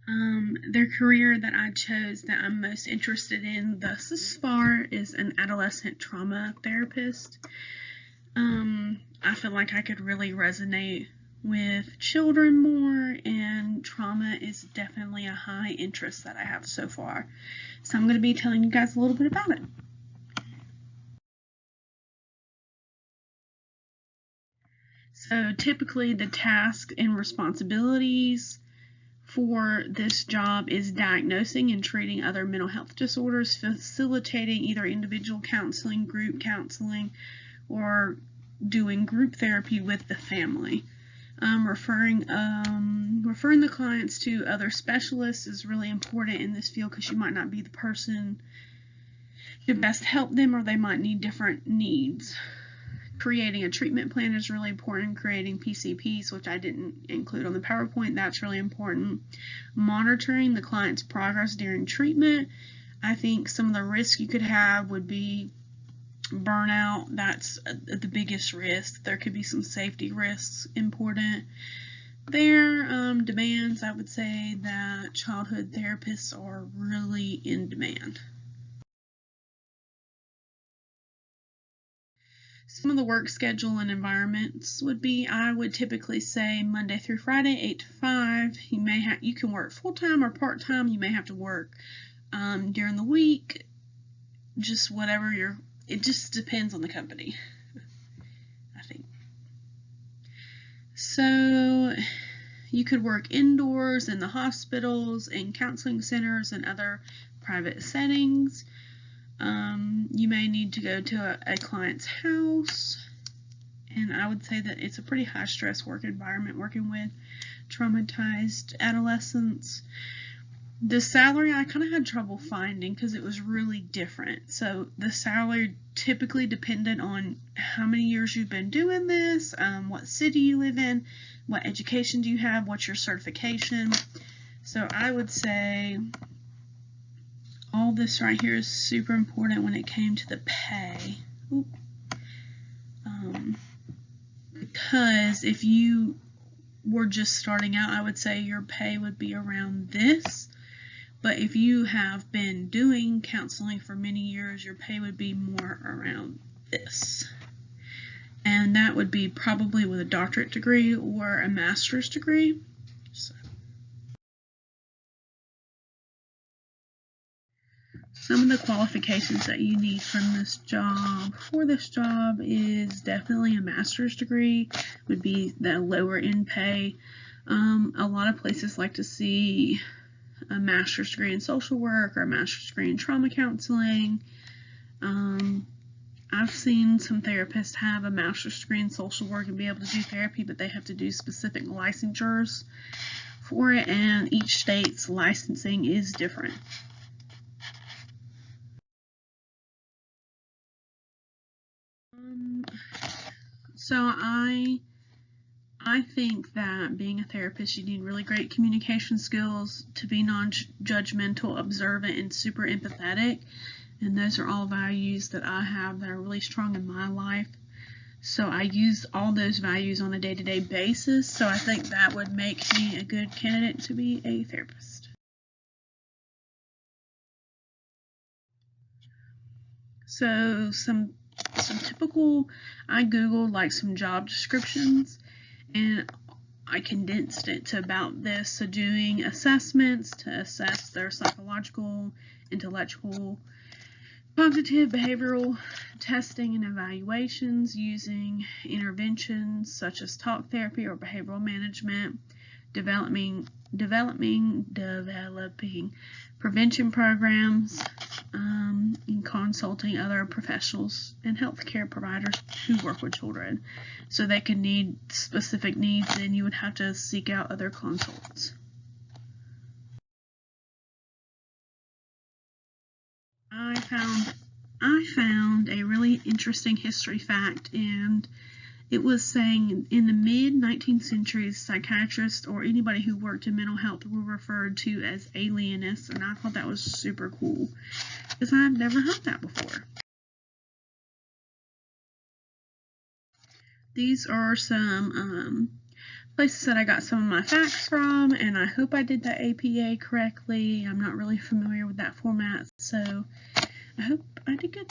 The career that I chose that I'm most interested in thus far is an adolescent trauma therapist. I feel like I could really resonate with children more, and trauma is definitely a high interest that I have so far. So I'm going to be telling you guys a little bit about it. So typically the tasks and responsibilities for this job is diagnosing and treating other mental health disorders, facilitating either individual counseling, group counseling, or doing group therapy with the family. Referring the clients to other specialists is really important in this field because you might not be the person to best help them, or they might need different needs. Creating a treatment plan is really important. Creating PCPs, which I didn't include on the PowerPoint, that's really important. Monitoring the client's progress during treatment. I think some of the risks you could have would be burnout. That's the biggest risk. There could be some safety risks important there. Demands, I would say that childhood therapists are really in demand. Some of the work schedule and environments would be, I would typically say Monday through Friday, 8 to 5. You can work full-time or part-time. You may have to work during the week, just whatever it just depends on the company, I think. So you could work indoors in the hospitals, in counseling centers, and other private settings. You may need to go to a client's house, and I would say that it's a pretty high stress work environment working with traumatized adolescents. The salary I kind of had trouble finding because it was really different. So the salary typically depended on how many years you've been doing this, what city you live in, what education do you have, what's your certification. So I would say all this right here is super important when it came to the pay. Because if you were just starting out, I would say your pay would be around this. But if you have been doing counseling for many years, your pay would be more around this. And that would be probably with a doctorate degree or a master's degree. Some of the qualifications that you need from this job, is definitely a master's degree, would be the lower end pay. A lot of places like to see a master's degree in social work or a master's degree in trauma counseling. I've seen some therapists have a master's degree in social work and be able to do therapy, but they have to do specific licensures for it, and each state's licensing is different. So I think that being a therapist, you need really great communication skills, to be non-judgmental, observant, and super empathetic. And those are all values that I have that are really strong in my life. So I use all those values on a day-to-day basis. So I think that would make me a good candidate to be a therapist. So some typical, I Googled like some job descriptions, and I condensed it to about this. So doing assessments to assess their psychological, intellectual, cognitive, behavioral testing and evaluations, using interventions such as talk therapy or behavioral management, developing prevention programs, and consulting other professionals and healthcare providers who work with children. So they could need specific needs, and you would have to seek out other consults. I found a really interesting history fact, and it was saying in the mid-19th century, psychiatrists or anybody who worked in mental health were referred to as alienists, and I thought that was super cool because I've never heard that before. These are some places that I got some of my facts from, and I hope I did the APA correctly. I'm not really familiar with that format, so I hope I did good.